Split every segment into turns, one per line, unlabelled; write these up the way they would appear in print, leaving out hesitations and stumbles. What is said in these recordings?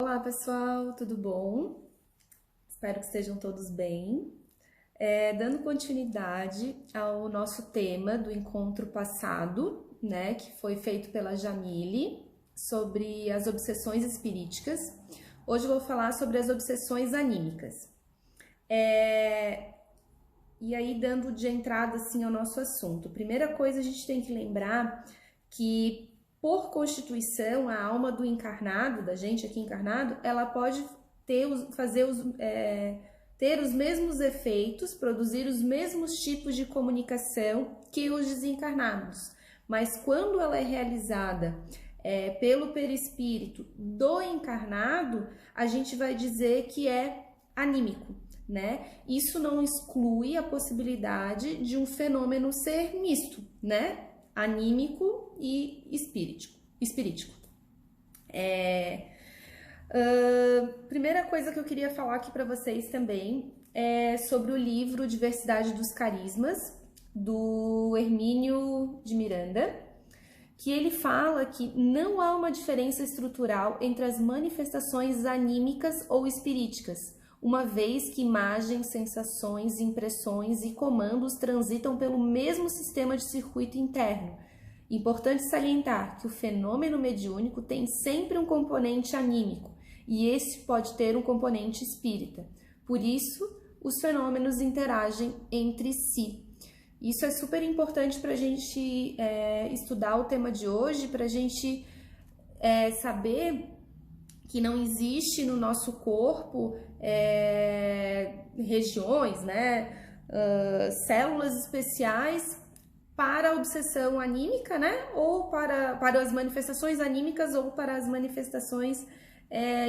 Olá pessoal, tudo bom? Espero que estejam todos bem. Dando continuidade ao nosso tema do encontro passado, né, que foi feito pela Jamile, sobre as obsessões espiríticas. Hoje eu vou falar sobre as obsessões anímicas. E aí, dando de entrada assim ao nosso assunto, primeira coisa a gente tem que lembrar que, por constituição, a alma do encarnado, da gente aqui encarnado, ela pode ter os mesmos efeitos, produzir os mesmos tipos de comunicação que os desencarnados. Mas quando ela é realizada pelo perispírito do encarnado, a gente vai dizer que é anímico, né? Isso não exclui a possibilidade de um fenômeno ser misto, né? Anímico e espirítico. Primeira coisa que eu queria falar aqui para vocês também é sobre o livro Diversidade dos Carismas, do Hermínio de Miranda, que ele fala que não há uma diferença estrutural entre as manifestações anímicas ou espiríticas, uma vez que imagens, sensações, impressões e comandos transitam pelo mesmo sistema de circuito interno. Importante salientar que o fenômeno mediúnico tem sempre um componente anímico e esse pode ter um componente espírita. Por isso, os fenômenos interagem entre si. Isso é super importante para a gente estudar o tema de hoje, para a gente saber que não existe no nosso corpo regiões, né, células especiais para a obsessão anímica, né, ou para as manifestações anímicas ou para as manifestações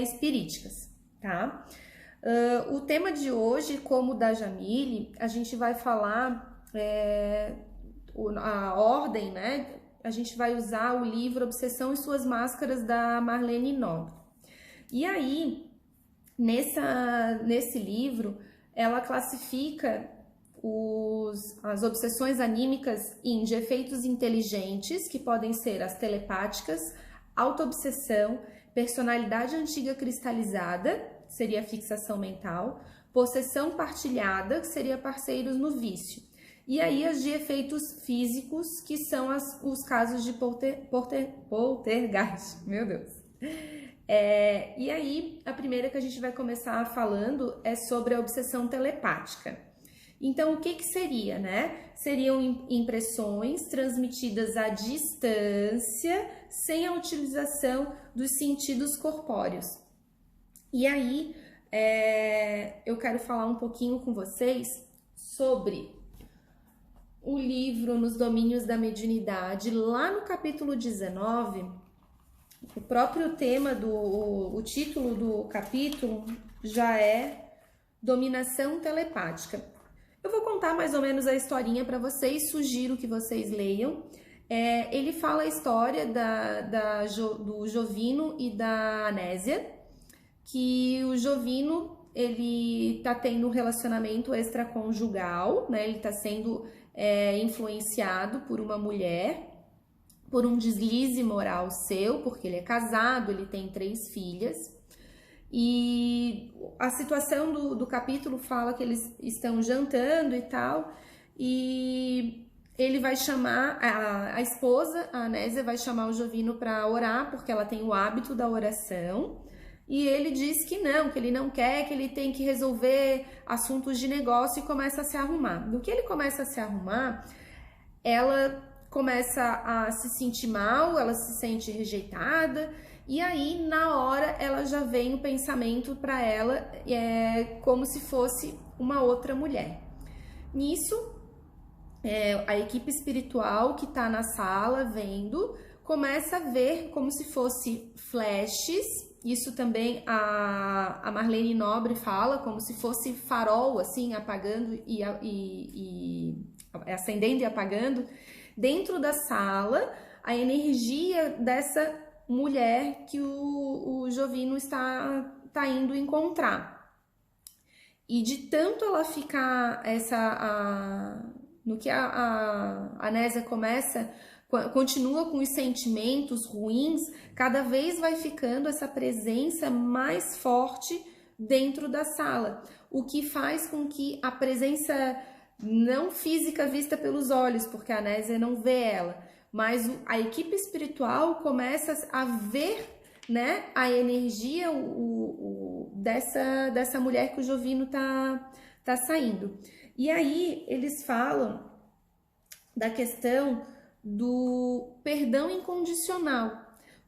espiríticas, tá? O tema de hoje, como o da Jamile, a gente vai falar a ordem, né? A gente vai usar o livro Obsessão e Suas Máscaras, da Marlene Nobre. E aí, nesse livro, ela classifica as obsessões anímicas de efeitos inteligentes, que podem ser as telepáticas, autoobsessão, personalidade antiga cristalizada, que seria a fixação mental, possessão partilhada, que seria parceiros no vício. E aí as de efeitos físicos, que são os casos de poltergeist, meu Deus. E aí, a primeira que a gente vai começar falando é sobre a obsessão telepática. Então, o que seria, né? Seriam impressões transmitidas à distância, sem a utilização dos sentidos corpóreos. E aí, eu quero falar um pouquinho com vocês sobre o livro Nos Domínios da Mediunidade. Lá no capítulo 19, o próprio tema o título do capítulo já é Dominação Telepática. Eu vou contar mais ou menos a historinha para vocês, sugiro que vocês leiam. Ele fala a história do Jovino e da Anésia, que o Jovino, ele tá tendo um relacionamento extraconjugal, né? Ele tá sendo influenciado por uma mulher, por um deslize moral seu, porque ele é casado, ele tem 3 filhas. E a situação do capítulo fala que eles estão jantando e tal, e ele vai chamar, a esposa, a Anésia, vai chamar o Jovino para orar, porque ela tem o hábito da oração, e ele diz que ele não quer, que ele tem que resolver assuntos de negócio, e começa a se arrumar. No que ele começa a se arrumar, ela começa a se sentir mal, ela se sente rejeitada, e aí na hora ela já vem o pensamento para ela como se fosse uma outra mulher. Nisso, a equipe espiritual que está na sala vendo, começa a ver como se fosse flashes. Isso também a Marlene Nobre fala, como se fosse farol, assim, apagando e acendendo e apagando, dentro da sala, a energia dessa mulher que o Jovino está indo encontrar. E de tanto ela ficar no que a Anésia começa continua com os sentimentos ruins, cada vez vai ficando essa presença mais forte dentro da sala, o que faz com que a presença não física vista pelos olhos, porque a Nésia não vê ela, mas a equipe espiritual começa a ver, né, a energia dessa mulher que o Jovino tá saindo. E aí eles falam da questão do perdão incondicional.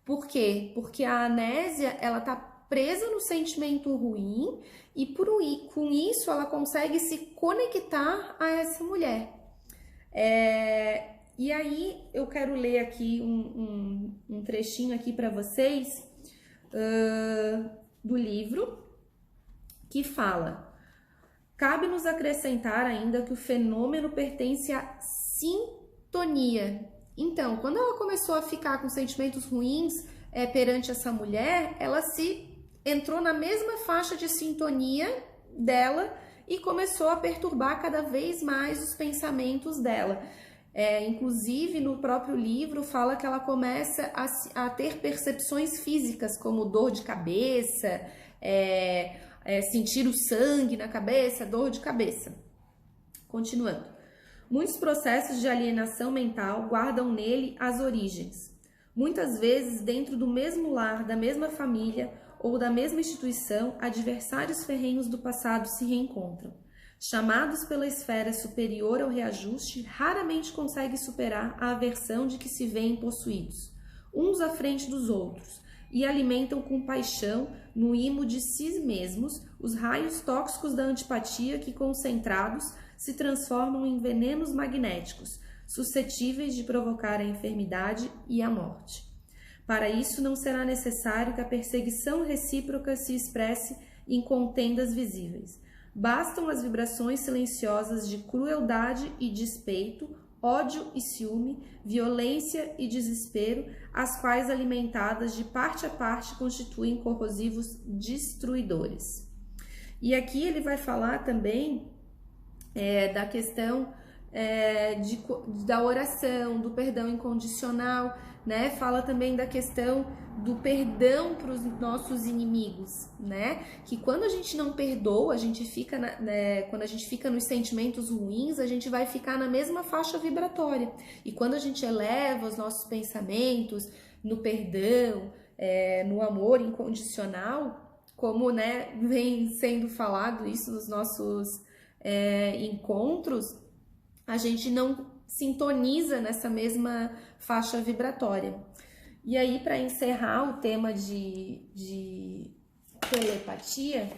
Por quê? Porque a Anésia, ela tá presa no sentimento ruim e com isso ela consegue se conectar a essa mulher. E aí eu quero ler aqui um trechinho aqui para vocês do livro que fala: cabe-nos acrescentar ainda que o fenômeno pertence à sintonia. Então, quando ela começou a ficar com sentimentos ruins perante essa mulher, ela entrou na mesma faixa de sintonia dela e começou a perturbar cada vez mais os pensamentos dela. Inclusive, no próprio livro, fala que ela começa a ter percepções físicas, como dor de cabeça, sentir o sangue na cabeça, dor de cabeça. Continuando. Muitos processos de alienação mental guardam nele as origens. Muitas vezes, dentro do mesmo lar, da mesma família ou da mesma instituição, adversários ferrenhos do passado se reencontram. Chamados pela esfera superior ao reajuste, raramente conseguem superar a aversão de que se veem possuídos, uns à frente dos outros, e alimentam com paixão, no imo de si mesmos, os raios tóxicos da antipatia que, concentrados, se transformam em venenos magnéticos, suscetíveis de provocar a enfermidade e a morte. Para isso, não será necessário que a perseguição recíproca se expresse em contendas visíveis. Bastam as vibrações silenciosas de crueldade e despeito, ódio e ciúme, violência e desespero, as quais, alimentadas de parte a parte, constituem corrosivos destruidores. E aqui ele vai falar também da questão da oração, do perdão incondicional, né? Fala também da questão do perdão para os nossos inimigos, né? Que quando a gente não perdoa, a gente fica quando a gente fica nos sentimentos ruins, a gente vai ficar na mesma faixa vibratória. E quando a gente eleva os nossos pensamentos no perdão, no amor incondicional, como, né, vem sendo falado isso nos nossos encontros, a gente não sintoniza nessa mesma faixa vibratória. E aí, para encerrar o tema de telepatia,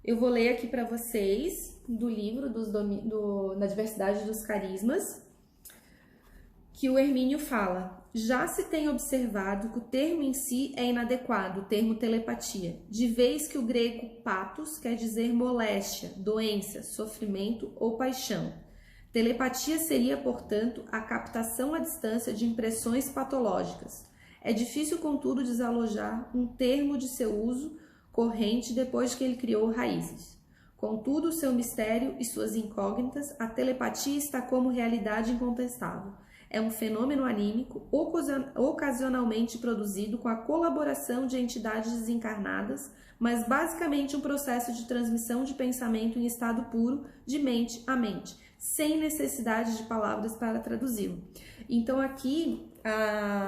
eu vou ler aqui para vocês do livro da Diversidade dos Carismas, que o Hermínio fala: já se tem observado que o termo em si é inadequado, o termo telepatia, de vez que o grego pathos quer dizer moléstia, doença, sofrimento ou paixão. Telepatia seria, portanto, a captação à distância de impressões patológicas. É difícil, contudo, desalojar um termo de seu uso corrente depois que ele criou raízes. Contudo, seu mistério e suas incógnitas, a telepatia está como realidade incontestável. É um fenômeno anímico ocasionalmente produzido com a colaboração de entidades desencarnadas, mas basicamente um processo de transmissão de pensamento em estado puro, de mente a mente, sem necessidade de palavras para traduzi-lo. Então aqui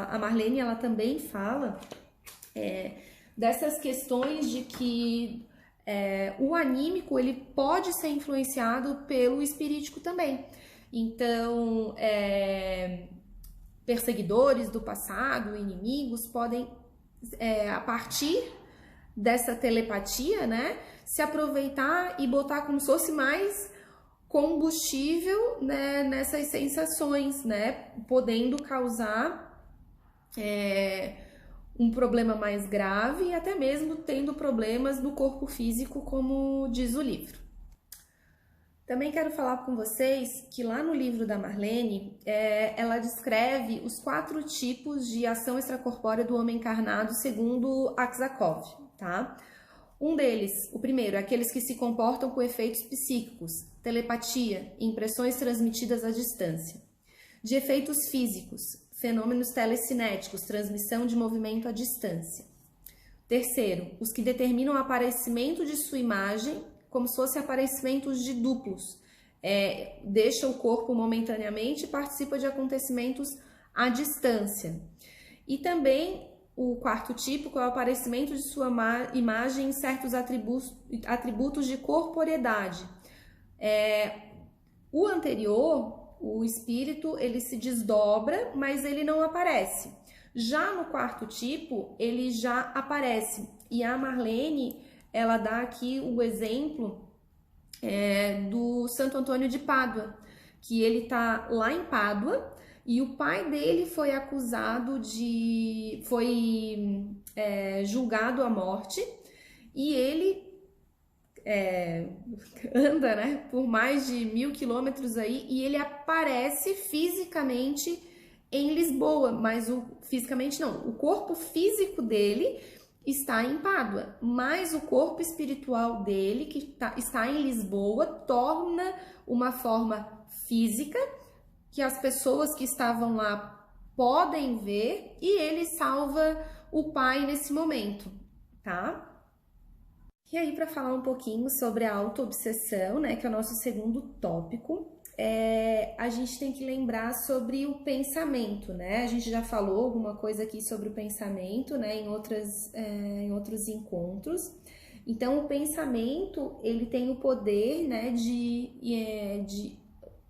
a Marlene, ela também fala dessas questões de que o anímico, ele pode ser influenciado pelo espirítico também. Então, perseguidores do passado, inimigos, podem, a partir dessa telepatia, né, se aproveitar e botar como se fosse mais combustível, né, nessas sensações, né, podendo causar um problema mais grave e até mesmo tendo problemas no corpo físico, como diz o livro. Também quero falar com vocês que lá no livro da Marlene, ela descreve os 4 tipos de ação extracorpórea do homem encarnado segundo Aksakov, tá? Um deles, o primeiro, é aqueles que se comportam com efeitos psíquicos, telepatia, impressões transmitidas à distância. De efeitos físicos, fenômenos telecinéticos, transmissão de movimento à distância. Terceiro, os que determinam o aparecimento de sua imagem como se fossem aparecimentos de duplos. Deixa o corpo momentaneamente e participa de acontecimentos à distância. E também o quarto tipo, que é o aparecimento de sua imagem em certos atributos de corporeidade. O anterior, o espírito, ele se desdobra, mas ele não aparece. Já no quarto tipo, ele já aparece. E a Marlene, ela dá aqui o exemplo do Santo Antônio de Pádua, que ele está lá em Pádua e o pai dele foi acusado julgado à morte, e ele anda, né, por mais de 1000 quilômetros aí, e ele aparece fisicamente em Lisboa, mas fisicamente não, o corpo físico dele está em Pádua, mas o corpo espiritual dele, que está em Lisboa, torna uma forma física que as pessoas que estavam lá podem ver, e ele salva o pai nesse momento, tá? E aí, para falar um pouquinho sobre a autoobsessão, né, que é o nosso segundo tópico, a gente tem que lembrar sobre o pensamento, né? A gente já falou alguma coisa aqui sobre o pensamento, né, em outros encontros. Então, o pensamento, ele tem o poder, né, de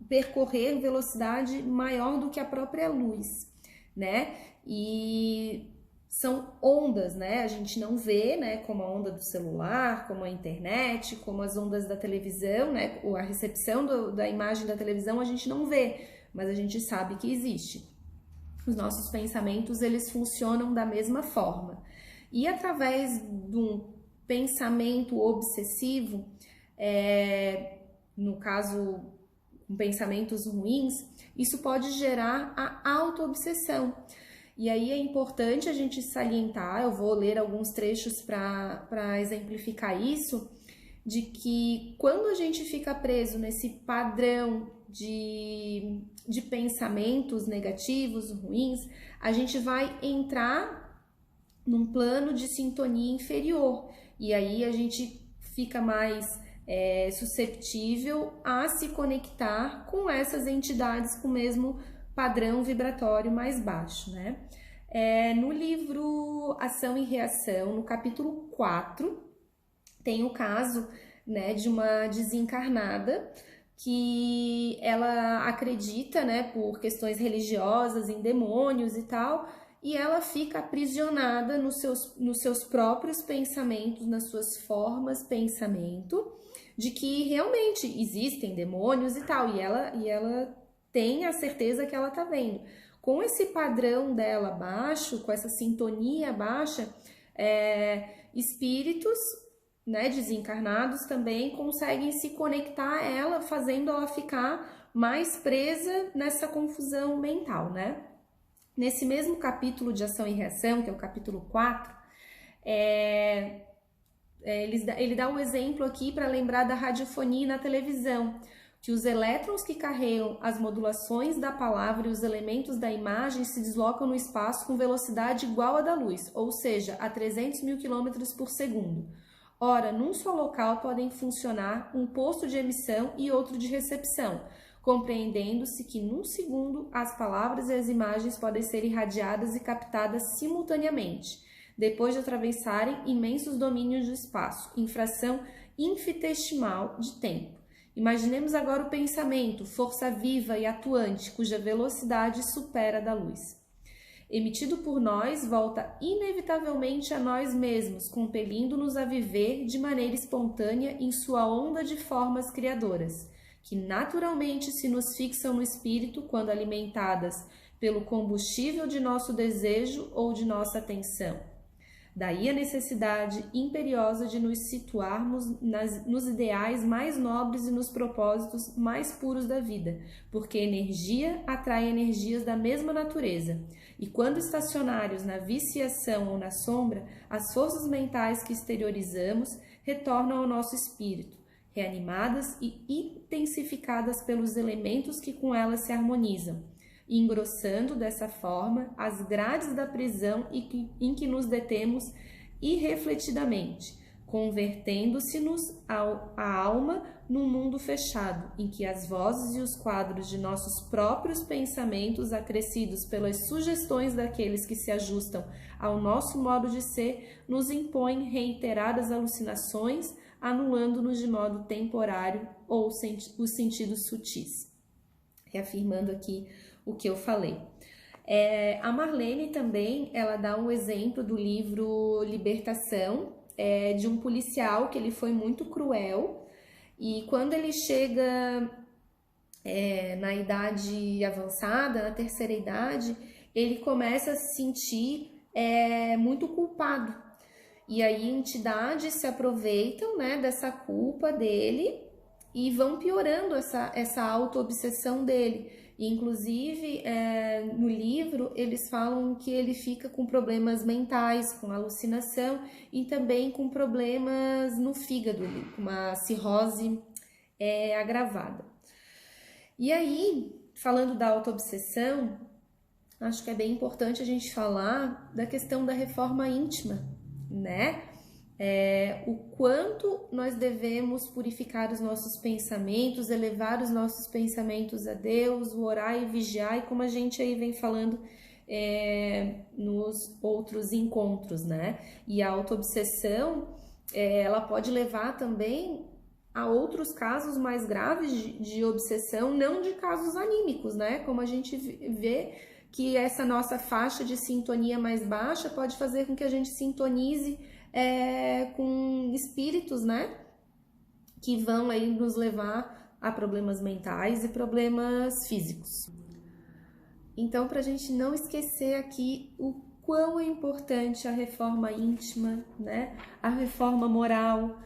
percorrer velocidade maior do que a própria luz, né? E são ondas, né? A gente não vê, né? Como a onda do celular, como a internet, como as ondas da televisão, né? A recepção da imagem da televisão a gente não vê, mas a gente sabe que existe. Os nossos pensamentos, eles funcionam da mesma forma. E através de um pensamento obsessivo, no caso, com pensamentos ruins, isso pode gerar a autoobsessão. E aí é importante a gente salientar, eu vou ler alguns trechos para exemplificar isso, de que quando a gente fica preso nesse padrão de pensamentos negativos, ruins, a gente vai entrar num plano de sintonia inferior. E aí a gente fica mais suscetível a se conectar com essas entidades com o mesmo padrão vibratório mais baixo, né? No livro Ação e Reação, no capítulo 4, tem o caso, né, de uma desencarnada que ela acredita, né, por questões religiosas em demônios e tal, e ela fica aprisionada nos seus próprios pensamentos, nas suas formas pensamento, de que realmente existem demônios e tal, e ela tem a certeza que ela tá vendo. Com esse padrão dela baixo, com essa sintonia baixa, espíritos, né, desencarnados também conseguem se conectar a ela, fazendo ela ficar mais presa nessa confusão mental, né? Nesse mesmo capítulo de Ação e Reação, que é o capítulo 4, ele dá um exemplo aqui para lembrar da radiofonia na televisão, que os elétrons que carregam as modulações da palavra e os elementos da imagem se deslocam no espaço com velocidade igual à da luz, ou seja, a 300 mil km por segundo. Ora, num só local podem funcionar um posto de emissão e outro de recepção, compreendendo-se que num segundo as palavras e as imagens podem ser irradiadas e captadas simultaneamente, depois de atravessarem imensos domínios do espaço, em fração infinitesimal de tempo. Imaginemos agora o pensamento, força viva e atuante, cuja velocidade supera a da luz. Emitido por nós, volta inevitavelmente a nós mesmos, compelindo-nos a viver de maneira espontânea em sua onda de formas criadoras, que naturalmente se nos fixam no espírito quando alimentadas pelo combustível de nosso desejo ou de nossa atenção. Daí a necessidade imperiosa de nos situarmos nos ideais mais nobres e nos propósitos mais puros da vida, porque energia atrai energias da mesma natureza. E quando estacionários na viciação ou na sombra, as forças mentais que exteriorizamos retornam ao nosso espírito, reanimadas e intensificadas pelos elementos que com elas se harmonizam, engrossando dessa forma as grades da prisão em que nos detemos irrefletidamente, convertendo-se-nos a alma num mundo fechado, em que as vozes e os quadros de nossos próprios pensamentos, acrescidos pelas sugestões daqueles que se ajustam ao nosso modo de ser, nos impõem reiteradas alucinações, anulando-nos de modo temporário ou os sentidos sutis. Reafirmando aqui o que eu falei. A Marlene também, ela dá um exemplo do livro Libertação, de um policial que ele foi muito cruel e quando ele chega na idade avançada, na terceira idade, ele começa a se sentir muito culpado. E aí entidades se aproveitam, né, dessa culpa dele e vão piorando essa auto-obsessão dele. E, inclusive, no livro, eles falam que ele fica com problemas mentais, com alucinação e também com problemas no fígado, com uma cirrose agravada. E aí, falando da auto-obsessão, acho que é bem importante a gente falar da questão da reforma íntima, né? O quanto nós devemos purificar os nossos pensamentos, elevar os nossos pensamentos a Deus, o orar e vigiar, e como a gente aí vem falando nos outros encontros, né? E a autoobsessão, ela pode levar também a outros casos mais graves de obsessão, não de casos anímicos, né? Como a gente vê que essa nossa faixa de sintonia mais baixa pode fazer com que a gente sintonize com espíritos, né, que vão aí nos levar a problemas mentais e problemas físicos. Então, para a gente não esquecer aqui o quão é importante a reforma íntima, né, a reforma moral,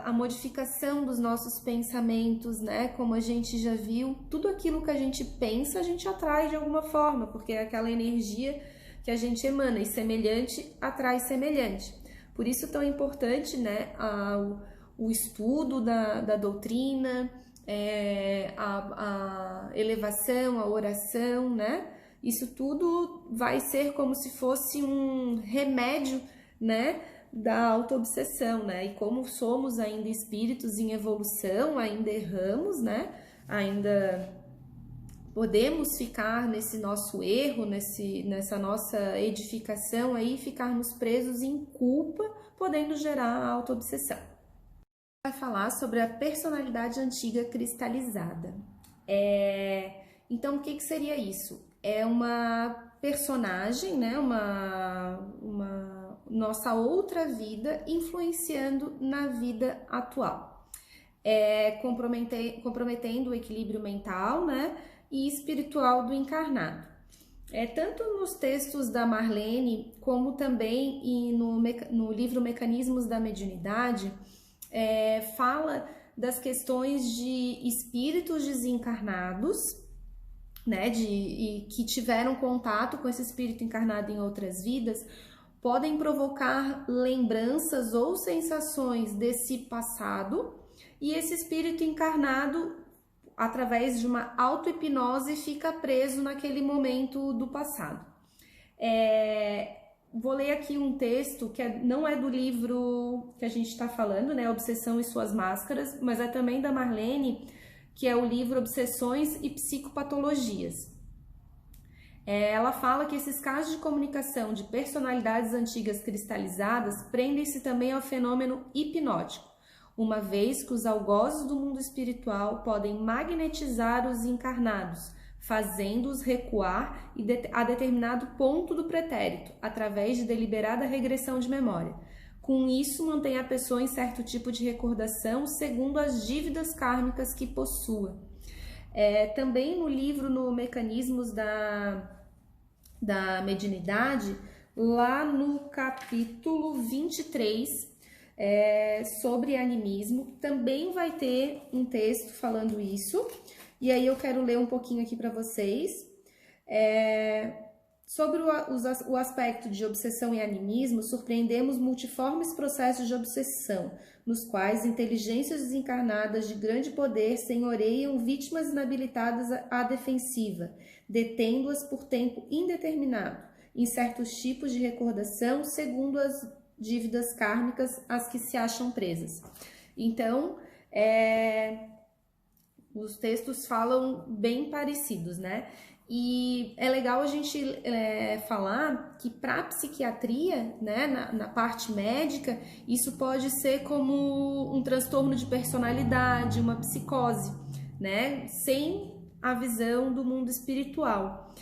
a modificação dos nossos pensamentos, né, como a gente já viu, tudo aquilo que a gente pensa, a gente atrai de alguma forma, porque é aquela energia que a gente emana, e semelhante atrai semelhante. Por isso tão importante, né, o estudo da doutrina, a elevação, a oração, né? Isso tudo vai ser como se fosse um remédio, né, da autoobsessão, né? E como somos ainda espíritos em evolução, ainda erramos, né? Ainda podemos ficar nesse nosso erro, nessa nossa edificação aí, ficarmos presos em culpa, podendo gerar a autoobsessão. Vai falar sobre a personalidade antiga cristalizada. Então, o que seria isso? É uma personagem, né? Uma nossa outra vida influenciando na vida atual, comprometendo o equilíbrio mental, né? E espiritual do encarnado. Tanto nos textos da Marlene, como também no livro Mecanismos da Mediunidade, fala das questões de espíritos desencarnados, né, que tiveram contato com esse espírito encarnado em outras vidas, podem provocar lembranças ou sensações desse passado, e esse espírito encarnado, através de uma auto-hipnose, fica preso naquele momento do passado. Vou ler aqui um texto que não é do livro que a gente está falando, né, Obsessão e Suas Máscaras, mas é também da Marlene, que é o livro Obsessões e Psicopatologias. Ela fala que esses casos de comunicação de personalidades antigas cristalizadas prendem-se também ao fenômeno hipnótico, uma vez que os algozes do mundo espiritual podem magnetizar os encarnados, fazendo-os recuar a determinado ponto do pretérito, através de deliberada regressão de memória. Com isso, mantém a pessoa em certo tipo de recordação segundo as dívidas kármicas que possua. Também no livro, no Mecanismos da Mediunidade, lá no capítulo 23, sobre animismo, também vai ter um texto falando isso, e aí eu quero ler um pouquinho aqui para vocês. Sobre o aspecto de obsessão e animismo, surpreendemos multiformes processos de obsessão, nos quais inteligências desencarnadas de grande poder senhoreiam vítimas inabilitadas à defensiva, detendo-as por tempo indeterminado, em certos tipos de recordação, segundo as dívidas kármicas às que se acham presas. Então, os textos falam bem parecidos, né? E é legal a gente falar que para a psiquiatria, né, na parte médica, isso pode ser como um transtorno de personalidade, uma psicose, né, sem a visão do mundo espiritual.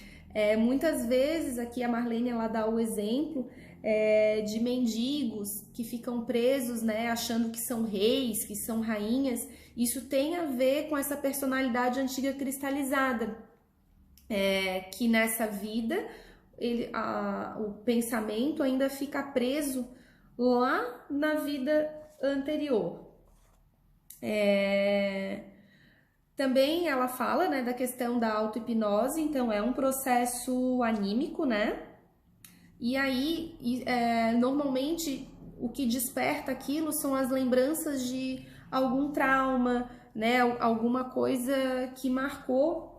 Muitas vezes, aqui a Marlene ela dá o exemplo de mendigos que ficam presos, né, achando que são reis, que são rainhas. Isso tem a ver com essa personalidade antiga cristalizada. Que nessa vida o pensamento ainda fica preso lá na vida anterior. Também ela fala, né, da questão da auto-hipnose, então é um processo anímico, né? E aí, normalmente, o que desperta aquilo são as lembranças de algum trauma, né, alguma coisa que marcou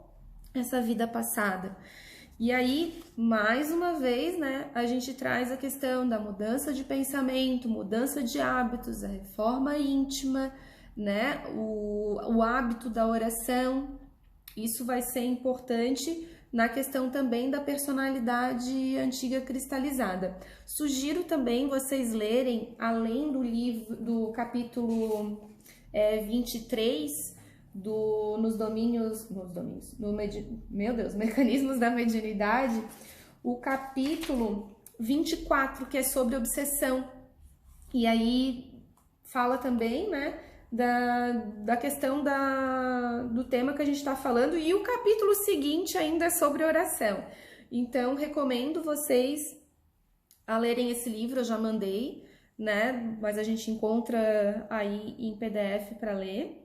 essa vida passada. E aí, mais uma vez, né, a gente traz a questão da mudança de pensamento, mudança de hábitos, a reforma íntima, né, o hábito da oração. Isso vai ser importante na questão também da personalidade antiga cristalizada. Sugiro também vocês lerem, além do livro, do capítulo 23, Mecanismos da Mediunidade, o capítulo 24, que é sobre obsessão. E aí fala também, né, da questão do tema que a gente está falando, e o capítulo seguinte ainda é sobre oração. Então, recomendo vocês a lerem esse livro, eu já mandei, né, mas a gente encontra aí em PDF para ler.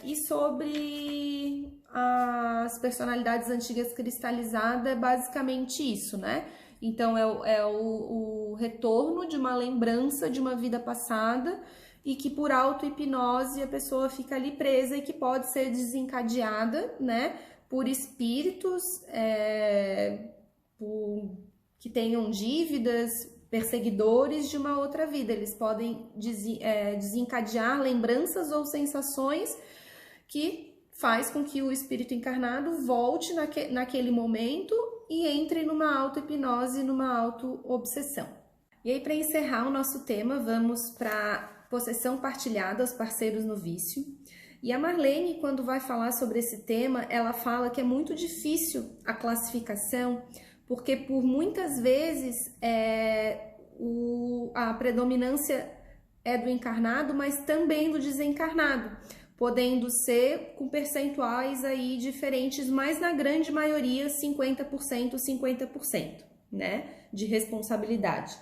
E sobre as personalidades antigas cristalizadas, é basicamente isso, né? Então, é o retorno de uma lembrança de uma vida passada e que por auto-hipnose a pessoa fica ali presa e que pode ser desencadeada, né, por espíritos que tenham dívidas, perseguidores de uma outra vida. Eles podem desencadear lembranças ou sensações que faz com que o espírito encarnado volte naquele momento e entre numa auto-hipnose, numa auto-obsessão. E aí, para encerrar o nosso tema, vamos para possessão partilhada aos parceiros no vício. E a Marlene, quando vai falar sobre esse tema, ela fala que é muito difícil a classificação, porque por muitas vezes a predominância é do encarnado, mas também do desencarnado, podendo ser com percentuais aí diferentes, mas na grande maioria 50%, 50%, né, de responsabilidade.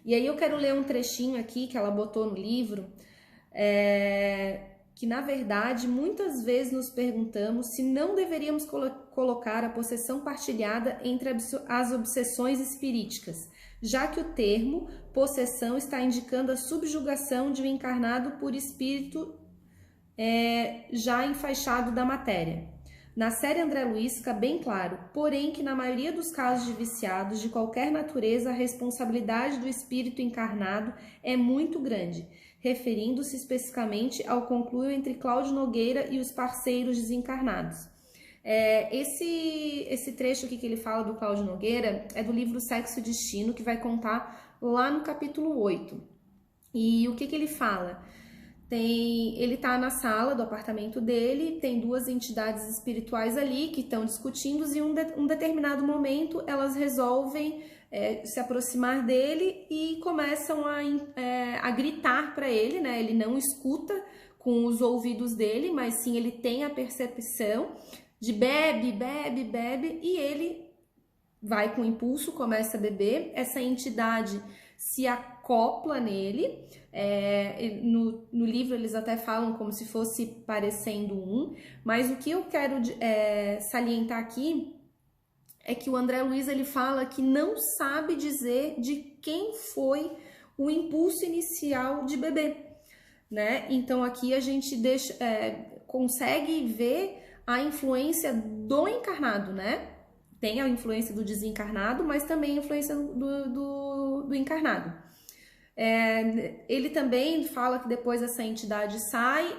E aí eu quero ler um trechinho aqui que ela botou no livro, que na verdade muitas vezes nos perguntamos se não deveríamos colocar a possessão partilhada entre as obsessões espiríticas, já que o termo possessão está indicando a subjugação de um encarnado por espírito já enfaixado da matéria. Na série André Luiz fica bem claro, porém, que na maioria dos casos de viciados de qualquer natureza, a responsabilidade do espírito encarnado é muito grande, referindo-se especificamente ao conluio entre Cláudio Nogueira e os parceiros desencarnados. Esse trecho aqui que ele fala do Cláudio Nogueira é do livro Sexo e Destino, que vai contar lá no capítulo 8. E o que ele fala? Ele está na sala do apartamento dele, tem duas entidades espirituais ali que estão discutindo e em um determinado momento elas resolvem se aproximar dele e começam a gritar para ele, né? Ele não escuta com os ouvidos dele, mas sim ele tem a percepção de bebe, bebe, bebe, e ele vai com impulso, começa a beber, essa entidade se acopla nele, no livro eles até falam como se fosse parecendo um, mas o que eu quero salientar aqui é que o André Luiz ele fala que não sabe dizer de quem foi o impulso inicial de beber, né? Então aqui a gente consegue ver a influência do encarnado, né? Tem a influência do desencarnado, mas também a influência do encarnado. Ele também fala que depois essa entidade sai,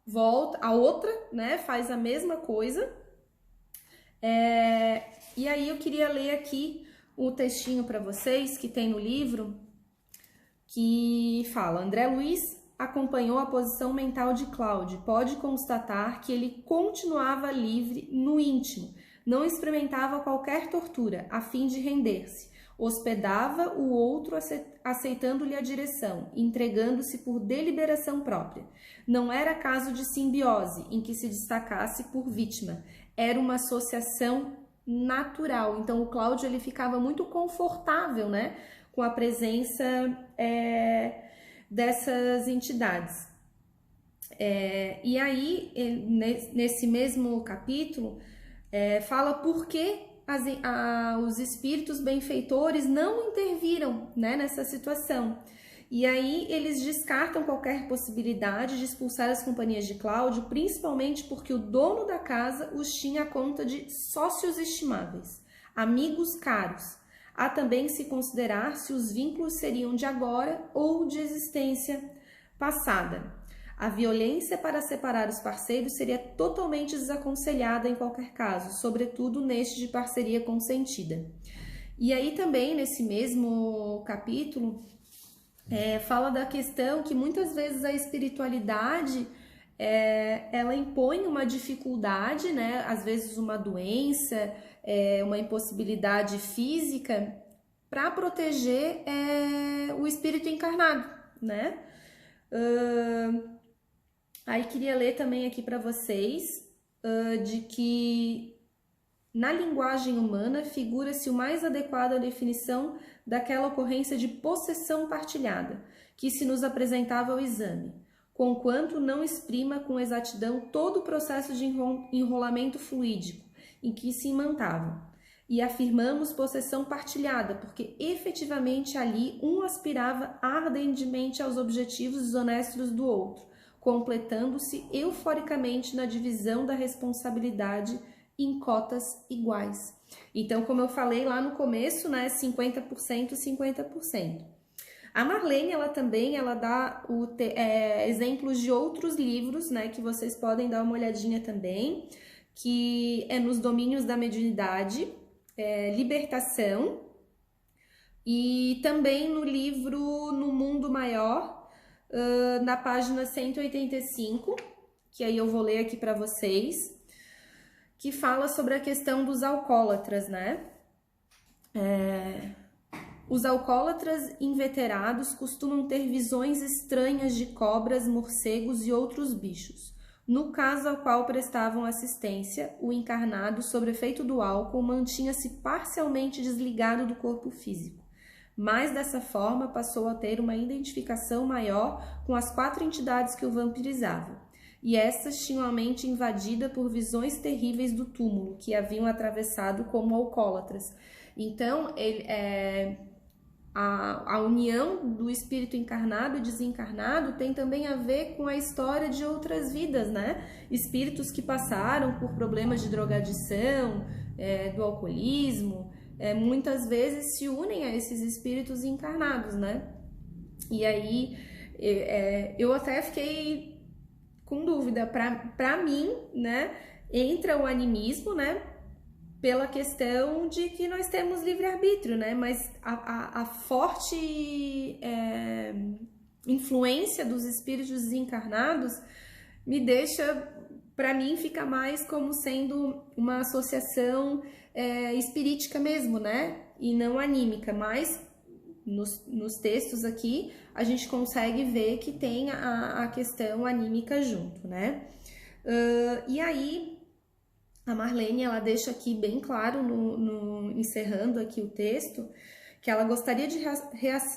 volta, a outra, né, faz a mesma coisa. E aí eu queria ler aqui o textinho para vocês que tem no livro, que fala: André Luiz acompanhou a posição mental de Cláudio. Pode constatar que ele continuava livre no íntimo, não experimentava qualquer tortura, a fim de render-se. Hospedava o outro aceitando-lhe a direção, entregando-se por deliberação própria. Não era caso de simbiose, em que se destacasse por vítima. Era uma associação natural. Então, o Cláudio ele ficava muito confortável, né, com a presença dessas entidades. E aí, nesse mesmo capítulo, fala por que os espíritos benfeitores não interviram, né, nessa situação. E aí eles descartam qualquer possibilidade de expulsar as companhias de Cláudio, principalmente porque o dono da casa os tinha à conta de sócios estimáveis, amigos caros. Há também se considerar se os vínculos seriam de agora ou de existência passada. A violência para separar os parceiros seria totalmente desaconselhada em qualquer caso, sobretudo neste de parceria consentida. E aí também, nesse mesmo capítulo, fala da questão que muitas vezes a espiritualidade, ela impõe uma dificuldade, né? Às vezes uma doença, uma impossibilidade física, para proteger o espírito encarnado, né? Aí queria ler também aqui para vocês de que na linguagem humana figura-se o mais adequada definição daquela ocorrência de possessão partilhada, que se nos apresentava ao exame, conquanto não exprima com exatidão todo o processo de enrolamento fluídico em que se imantavam. E afirmamos possessão partilhada, porque efetivamente ali um aspirava ardentemente aos objetivos desonestos do outro, completando-se euforicamente na divisão da responsabilidade em cotas iguais. Então, como eu falei lá no começo, né, 50%, 50%. A Marlene, ela dá exemplos de outros livros, né, que vocês podem dar uma olhadinha também, que é nos domínios da mediunidade, libertação, e também no livro No Mundo Maior, na página 185, que aí eu vou ler aqui para vocês, que fala sobre a questão dos alcoólatras, né? Os alcoólatras inveterados costumam ter visões estranhas de cobras, morcegos e outros bichos. No caso ao qual prestavam assistência, o encarnado, sob efeito do álcool, mantinha-se parcialmente desligado do corpo físico. Mas dessa forma passou a ter uma identificação maior com as 4 entidades que o vampirizavam. E estas tinham a mente invadida por visões terríveis do túmulo, que haviam atravessado como alcoólatras. Então, a união do espírito encarnado e desencarnado tem também a ver com a história de outras vidas, né? Espíritos que passaram por problemas de drogadição, do alcoolismo, muitas vezes se unem a esses espíritos encarnados, né? E aí, eu até fiquei com dúvida, para mim, né? Entra o animismo, né? Pela questão de que nós temos livre-arbítrio, né? Mas a forte influência dos espíritos desencarnados me deixa, para mim, fica mais como sendo uma associação espirítica mesmo, né? E não anímica, mas nos textos aqui a gente consegue ver que tem a questão anímica junto, né? E aí A Marlene, ela deixa aqui bem claro, encerrando aqui o texto, que ela gostaria de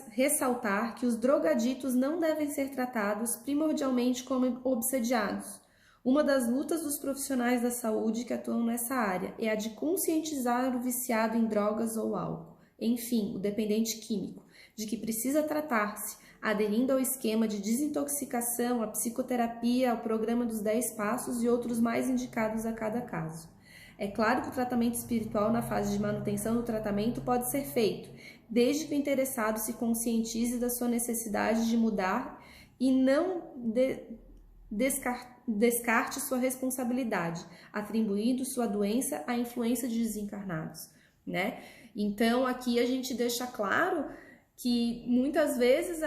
ressaltar que os drogaditos não devem ser tratados primordialmente como obsediados. Uma das lutas dos profissionais da saúde que atuam nessa área é a de conscientizar o viciado em drogas ou álcool, enfim, o dependente químico, de que precisa tratar-se, aderindo ao esquema de desintoxicação, à psicoterapia, ao programa dos 10 passos e outros mais indicados a cada caso. É claro que o tratamento espiritual na fase de manutenção do tratamento pode ser feito, desde que o interessado se conscientize da sua necessidade de mudar e não descarte sua responsabilidade, atribuindo sua doença à influência de desencarnados, né? Então, aqui a gente deixa claro que muitas vezes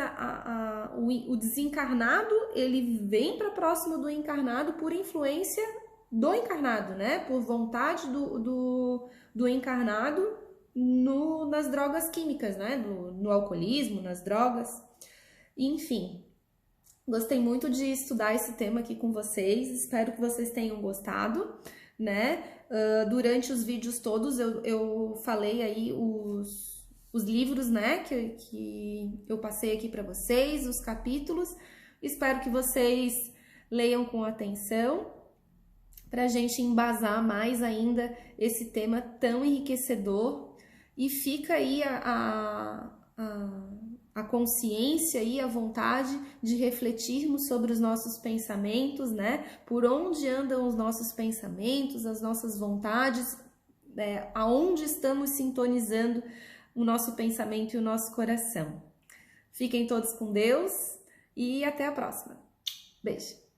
o desencarnado, ele vem para próximo do encarnado por influência do encarnado, né? Por vontade do encarnado nas drogas químicas, né? No alcoolismo, nas drogas, enfim. Gostei muito de estudar esse tema aqui com vocês, espero que vocês tenham gostado, né? Durante os vídeos todos eu falei aí os livros, né, que eu passei aqui para vocês, os capítulos. Espero que vocês leiam com atenção, para a gente embasar mais ainda esse tema tão enriquecedor. E fica aí a consciência e a vontade de refletirmos sobre os nossos pensamentos, né? Por onde andam os nossos pensamentos, as nossas vontades, aonde estamos sintonizando o nosso pensamento e o nosso coração. Fiquem todos com Deus e até a próxima. Beijo!